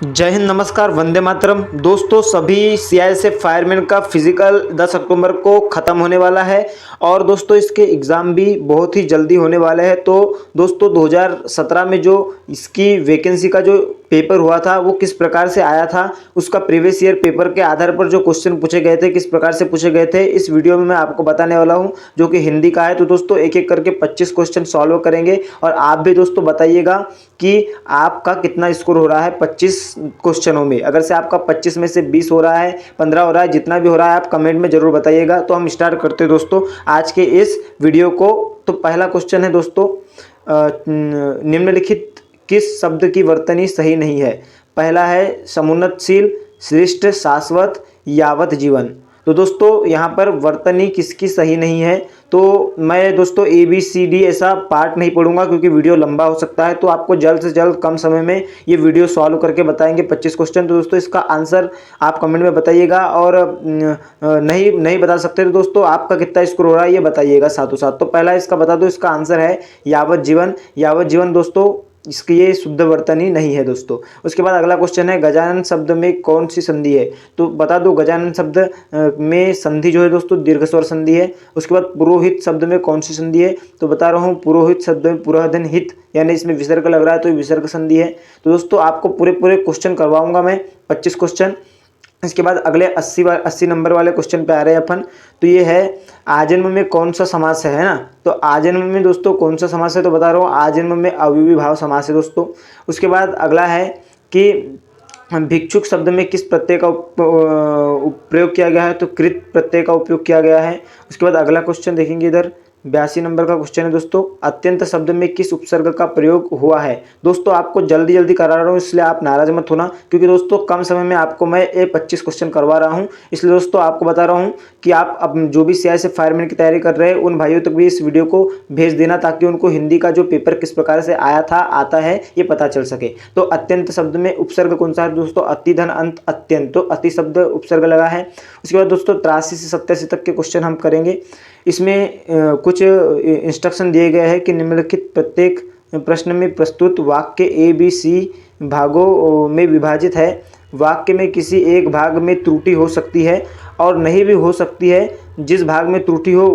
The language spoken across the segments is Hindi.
जय हिंद, नमस्कार, वंदे मातरम। दोस्तों, सभी सीआईएसएफ फायरमैन का फिजिकल 10 अक्टूबर को ख़त्म होने वाला है और दोस्तों इसके एग्ज़ाम भी बहुत ही जल्दी होने वाले हैं। तो दोस्तों 2017 में जो इसकी वैकेंसी का जो पेपर हुआ था वो किस प्रकार से आया था, उसका प्रीवियस ईयर पेपर के आधार पर जो क्वेश्चन पूछे गए थे किस प्रकार से पूछे गए थे, इस वीडियो में मैं आपको बताने वाला हूं, जो कि हिंदी का है। तो दोस्तों एक एक करके 25 क्वेश्चन सॉल्व करेंगे और आप भी दोस्तों बताइएगा कि आपका कितना स्कोर हो रहा है 25 क्वेश्चनों में। अगर से आपका 25 में से 20 हो रहा है, 15 हो रहा है, जितना भी हो रहा है आप कमेंट में जरूर बताइएगा। तो हम स्टार्ट करते हैं दोस्तों आज के इस वीडियो को। तो पहला क्वेश्चन है दोस्तों, निम्नलिखित किस शब्द की वर्तनी सही नहीं है? पहला है समुन्नतशील, श्रेष्ठ, शाश्वत, यावत जीवन। तो दोस्तों यहाँ पर वर्तनी किसकी सही नहीं है? तो मैं दोस्तों ABCD ऐसा पार्ट नहीं पढ़ूंगा क्योंकि वीडियो लंबा हो सकता है। तो आपको जल्द से जल्द कम समय में ये वीडियो सॉल्व करके बताएंगे 25 क्वेश्चन। तो दोस्तों इसका आंसर आप कमेंट में बताइएगा और नहीं बता सकते तो दोस्तों आपका कितना स्कोर हो रहा है ये बताइएगा साथों साथ। तो पहला इसका बता दो, इसका आंसर है यावत जीवन। यावत जीवन दोस्तों इसकी ये शुद्ध वर्तनी नहीं है दोस्तों। उसके बाद अगला क्वेश्चन है गजानन शब्द में कौन सी संधि है? तो बता दो गजानन शब्द में संधि जो है दोस्तों दीर्घ स्वर संधि है। उसके बाद पुरोहित शब्द में कौन सी संधि है? तो बता रहा हूँ पुरोहित शब्द में पुरोधन हित, यानी इसमें विसर्ग लग रहा है तो ये विसर्ग संधि है। तो दोस्तों आपको पूरे क्वेश्चन करवाऊंगा मैं 25 क्वेश्चन। इसके बाद अगले 80 नंबर वाले क्वेश्चन पे आ रहे हैं अपन। तो ये है आजन्म में कौन सा समास है ना? तो आजन्म में दोस्तों कौन सा समास है? तो बता रहा हूँ आजन्म में अव्ययी भाव समास है दोस्तों। उसके बाद अगला है कि भिक्षुक शब्द में किस प्रत्यय का प्रयोग किया गया है? तो कृत प्रत्यय का उपयोग किया गया है। उसके बाद अगला क्वेश्चन देखेंगे इधर 82 नंबर का क्वेश्चन है दोस्तों, अत्यंत शब्द में किस उपसर्ग का प्रयोग हुआ है? दोस्तों आपको जल्दी करा रहा हूँ इसलिए आप नाराज मत होना, क्योंकि दोस्तों कम समय में आपको मैं 25 क्वेश्चन करवा रहा हूँ। इसलिए दोस्तों आपको बता रहा हूँ कि आप अब जो भी सीआईएसएफ फायरमैन की तैयारी कर रहे हैं उन भाइयों तक भी इस वीडियो को भेज देना, ताकि उनको हिंदी का जो पेपर किस प्रकार से आया था आता है ये पता चल सके। तो अत्यंत शब्द में उपसर्ग कौन सा है दोस्तों? अति धन अंत अत्यंत, तो अति शब्द उपसर्ग लगा है। उसके बाद दोस्तों 83 से 87 तक के क्वेश्चन हम करेंगे। इसमें कुछ इंस्ट्रक्शन दिए गए हैं कि निम्नलिखित प्रत्येक प्रश्न में प्रस्तुत वाक्य ABC भागों में विभाजित है। वाक्य में किसी एक भाग में त्रुटि हो सकती है और नहीं भी हो सकती है। जिस भाग में त्रुटि हो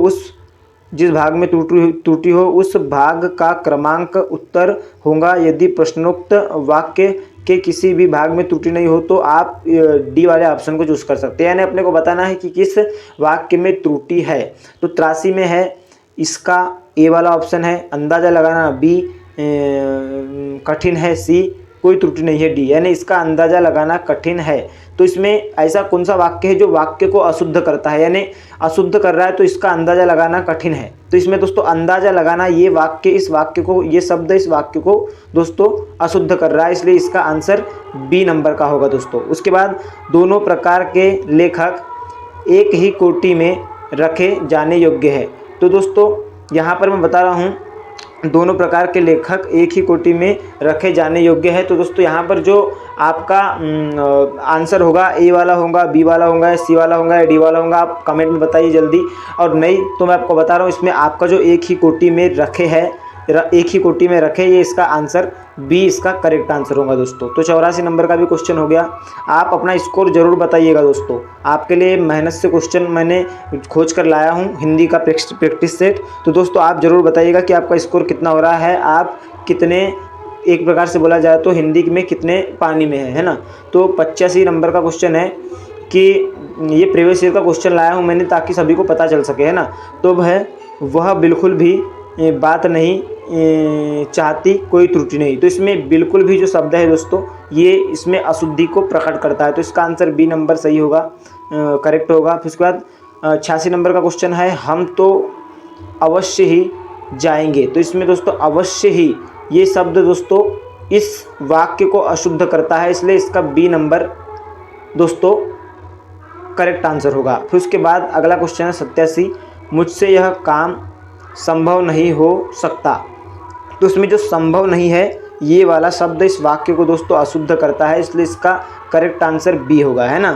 उस भाग का क्रमांक उत्तर होगा। यदि प्रश्नोक्त वाक्य के किसी भी भाग में त्रुटि नहीं हो तो आप डी वाले ऑप्शन को चूज कर सकते हैं, यानी अपने को बताना है कि किस वाक्य में त्रुटि है। तो 83 में है इसका ए वाला ऑप्शन है, अंदाजा लगाना B, कठिन है C, कोई त्रुटि नहीं है D, यानी इसका अंदाजा लगाना कठिन है। तो इसमें ऐसा कौन सा वाक्य है जो वाक्य को अशुद्ध करता है, यानी अशुद्ध कर रहा है, तो इसका अंदाजा लगाना कठिन है। तो इसमें दोस्तों अंदाजा लगाना ये वाक्य ये शब्द इस वाक्य को दोस्तों अशुद्ध कर रहा है, इसलिए इसका आंसर B नंबर का होगा दोस्तों। उसके बाद दोनों प्रकार के लेखक एक ही कोटि में रखे जाने योग्य है। तो दोस्तों यहाँ पर मैं बता रहा हूँ दोनों प्रकार के लेखक एक ही कोटि में रखे जाने योग्य है। तो दोस्तों यहाँ पर जो आपका आंसर होगा A वाला होगा, B वाला होगा, या C वाला होगा, या D वाला होगा, आप कमेंट में बताइए जल्दी। और नहीं तो मैं आपको बता रहा हूँ इसमें आपका जो एक ही कोटि में रखे ये इसका आंसर B इसका करेक्ट आंसर होगा दोस्तों। तो 84 नंबर का भी क्वेश्चन हो गया। आप अपना स्कोर जरूर बताइएगा दोस्तों, आपके लिए मेहनत से क्वेश्चन मैंने खोज कर लाया हूँ हिंदी का प्रैक्टिस सेट। तो दोस्तों आप जरूर बताइएगा कि आपका स्कोर कितना हो रहा है, आप कितने, एक प्रकार से बोला जाए तो हिंदी में कितने पानी में है ना। तो 85 नंबर का क्वेश्चन है कि ये प्रीवियस ईयर का क्वेश्चन लाया हूँ मैंने ताकि सभी को पता चल सके, है ना। तो वह बिल्कुल भी बात नहीं चाहती, कोई त्रुटि नहीं। तो इसमें बिल्कुल भी जो शब्द है दोस्तों ये इसमें अशुद्धि को प्रकट करता है, तो इसका आंसर B नंबर सही होगा, करेक्ट होगा। फिर उसके बाद 86 नंबर का क्वेश्चन है हम तो अवश्य ही जाएंगे। तो इसमें दोस्तों अवश्य ही ये शब्द दोस्तों इस वाक्य को अशुद्ध करता है, इसलिए इसका B नंबर दोस्तों करेक्ट आंसर होगा। फिर उसके बाद अगला क्वेश्चन है 87, मुझसे यह काम संभव नहीं हो सकता। तो उसमें जो संभव नहीं है ये वाला शब्द इस वाक्य को दोस्तों अशुद्ध करता है, इसलिए इसका करेक्ट आंसर B होगा, है ना।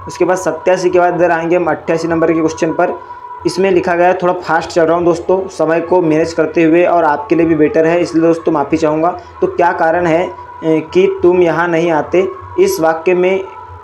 उसके बाद 87 के बाद इधर आएंगे हम 88 नंबर के क्वेश्चन पर। इसमें लिखा गया है, थोड़ा फास्ट चल रहा हूँ दोस्तों समय को मैनेज करते हुए, और आपके लिए भी बेटर है इसलिए दोस्तों माफ़ी चाहूँगा। तो क्या कारण है कि तुम यहाँ नहीं आते इस वाक्य में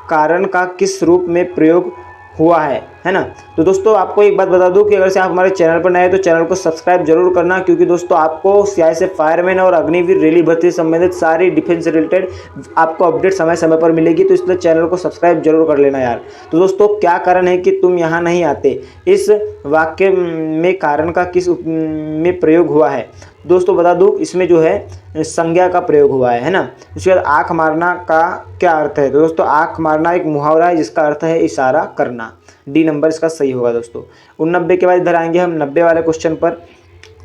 कारण का किस रूप में प्रयोग हुआ है ना। तो दोस्तों आपको एक बात बता दूं कि अगर से आप हमारे चैनल पर नए हैं तो चैनल को सब्सक्राइब जरूर करना, क्योंकि दोस्तों आपको सीआईएसएफ फायरमैन और अग्निवीर रेली भर्ती से संबंधित सारी डिफेंस रिलेटेड आपको अपडेट समय समय पर मिलेगी, तो इसलिए चैनल को सब्सक्राइब जरूर कर लेना यार। तो दोस्तों क्या कारण है कि तुम यहाँ नहीं आते, इस वाक्य में कारण का किस में प्रयोग हुआ है। दोस्तों बता दूं इसमें जो है संज्ञा का प्रयोग हुआ है ना। उसके बाद आँख मारना का क्या अर्थ है, तो दोस्तों आँख मारना एक मुहावरा है जिसका अर्थ है इशारा करना। डी नंबर इसका सही होगा दोस्तों। 89 के बाद इधर आएंगे हम 90 वाले क्वेश्चन पर।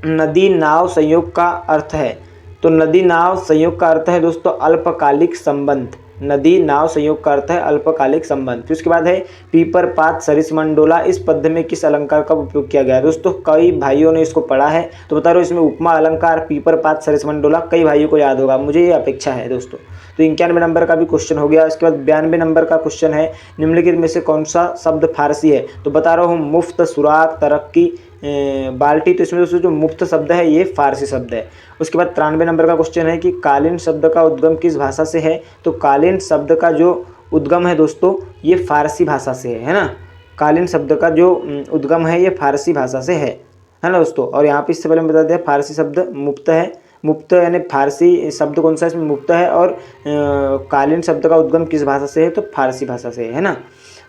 नदी नाव संयोग का अर्थ है, तो नदी नाव संयोग का अर्थ है दोस्तों अल्पकालिक संबंध। नदी नाव संयोग का अर्थ है अल्पकालिक संबंध। फिर उसके बाद है पीपर पात सरिसमंडोला, इस पद्य में किस अलंकार का उपयोग किया गया है। दोस्तों कई भाइयों ने इसको पढ़ा है, तो बता रहा हूँ इसमें उपमा अलंकार पीपर पात सरिसमंडोला कई भाइयों को याद होगा, मुझे ये अपेक्षा है दोस्तों। तो 91 नंबर का भी क्वेश्चन हो गया। इसके बाद 92 नंबर का क्वेश्चन है निम्नलिखित में से कौन सा शब्द फारसी है, तो बता रहा हूँ मुफ्त, सुराग, तरक्की, बाल्टी। तो इसमें दोस्तों जो मुफ्त शब्द है ये फारसी शब्द है। उसके बाद 93 नंबर का क्वेश्चन है कि कालीन शब्द का उद्गम किस भाषा से है, तो कालीन शब्द का जो उद्गम है दोस्तों ये फारसी भाषा से है ना। कालीन शब्द का जो उद्गम है ये फारसी भाषा से है ना दोस्तों। और यहाँ पे इससे पहले मैं बता दिया फारसी शब्द मुफ्त है, मुफ्त यानी फारसी शब्द कौन सा इसमें मुफ्त है, और कालीन शब्द का उद्गम किस भाषा से है, तो फारसी भाषा से है ना,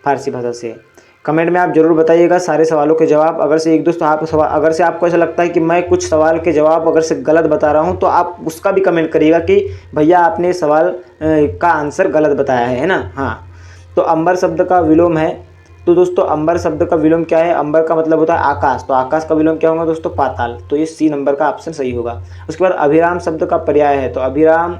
फारसी भाषा से है। कमेंट में आप जरूर बताइएगा सारे सवालों के जवाब। अगर से एक दोस्त आप सवाल अगर से आपको ऐसा लगता है कि मैं कुछ सवाल के जवाब अगर से गलत बता रहा हूं तो आप उसका भी कमेंट करिएगा कि भैया आपने सवाल का आंसर गलत बताया है ना। हाँ, तो अंबर शब्द का विलोम है, तो दोस्तों अंबर शब्द का विलोम क्या है, अंबर का मतलब होता है आकाश, तो आकाश का विलोम क्या होगा दोस्तों पाताल, तो ये सी नंबर का ऑप्शन सही होगा। उसके बाद अभिराम शब्द का पर्याय है, तो अभिराम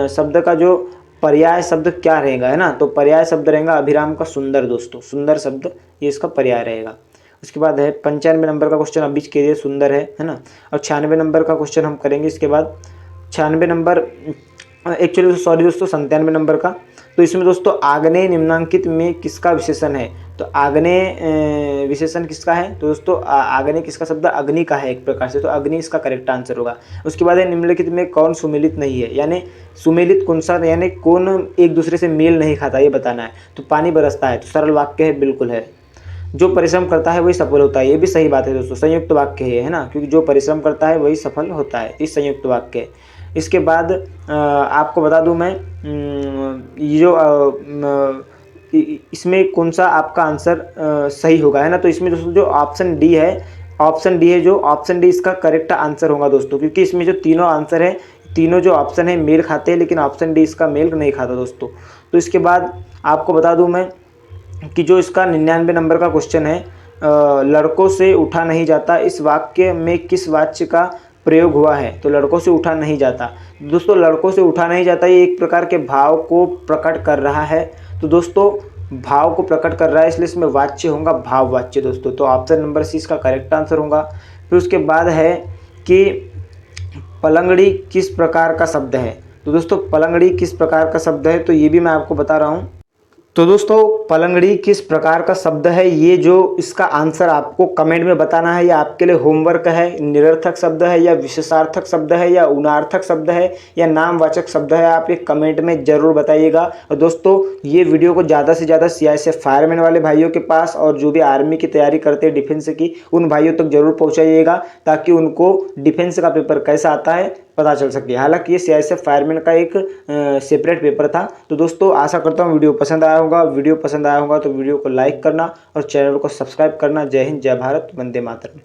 शब्द का जो पर्याय शब्द क्या रहेगा है ना, तो पर्याय शब्द रहेगा अभिराम का सुंदर। दोस्तों सुंदर शब्द ये इसका पर्याय रहेगा। उसके बाद है 95 नंबर का क्वेश्चन अभी के लिए सुंदर है ना। और 96 नंबर का क्वेश्चन हम करेंगे इसके बाद। 96 नंबर एक्चुअली सॉरी दोस्तों 97 नंबर का, तो इसमें दोस्तों आग्नेय निम्नांकित में किसका विशेषण है, तो आग्नेय विशेषण किसका है, तो दोस्तों आग्नेय किसका शब्द अग्नि का है एक प्रकार से, तो अग्नि इसका करेक्ट आंसर होगा। उसके बाद है निम्नलिखित में कौन सुमेलित नहीं है, यानी सुमेलित कौन सा, यानी कौन एक दूसरे से मेल नहीं खाता ये बताना है। तो पानी बरसता है, तो सरल वाक्य है बिल्कुल है। जो परिश्रम करता है वही सफल होता है, ये भी सही बात है दोस्तों, संयुक्त वाक्य है ना, क्योंकि जो परिश्रम करता है वही सफल होता है, इस संयुक्त वाक्य है। इसके बाद आपको बता दूं मैं ये जो इसमें कौन सा आपका आंसर सही होगा है ना, तो इसमें दोस्तों जो ऑप्शन डी है, ऑप्शन डी है जो ऑप्शन डी इसका करेक्ट आंसर होगा दोस्तों, क्योंकि इसमें जो तीनों आंसर है, तीनों जो ऑप्शन है मेल खाते हैं, लेकिन ऑप्शन डी इसका मेल नहीं खाता दोस्तों। तो इसके बाद आपको बता दूं मैं कि जो इसका 99 नंबर का क्वेश्चन है लड़कों से उठा नहीं जाता, इस वाक्य में किस वाच्य का प्रयोग हुआ है, तो लड़कों से उठा नहीं जाता। दोस्तों लड़कों से उठा नहीं जाता ये एक प्रकार के भाव को प्रकट कर रहा है, तो दोस्तों भाव को प्रकट कर रहा है, इसलिए इसमें वाच्य होगा भाववाच्य दोस्तों, तो ऑप्शन नंबर सी इसका करेक्ट आंसर होगा। फिर उसके बाद है कि पलंगड़ी किस प्रकार का शब्द है, तो दोस्तों पलंगड़ी किस प्रकार का शब्द है, तो ये भी मैं आपको बता रहा हूँ। तो दोस्तों पलंगड़ी किस प्रकार का शब्द है, ये जो इसका आंसर आपको कमेंट में बताना है, या आपके लिए होमवर्क है। निरर्थक शब्द है या विशेषार्थक शब्द है या उनार्थक शब्द है या नामवाचक शब्द है, आप ये कमेंट में ज़रूर बताइएगा। और दोस्तों ये वीडियो को ज़्यादा से ज़्यादा सीआईएसएफ फायरमैन वाले भाइयों के पास और जो भी आर्मी की तैयारी करते हैं डिफेंस की, उन भाइयों तक जरूर पहुँचाइएगा, ताकि उनको डिफेंस का पेपर कैसा आता है पता चल सके। हालांकि ये सीआईएसएफ फायरमैन का एक सेपरेट पेपर था। तो दोस्तों आशा करता हूँ वीडियो पसंद आया होगा, वीडियो पसंद आया होगा तो वीडियो को लाइक करना और चैनल को सब्सक्राइब करना। जय हिंद, जय भारत, वंदे मातरम।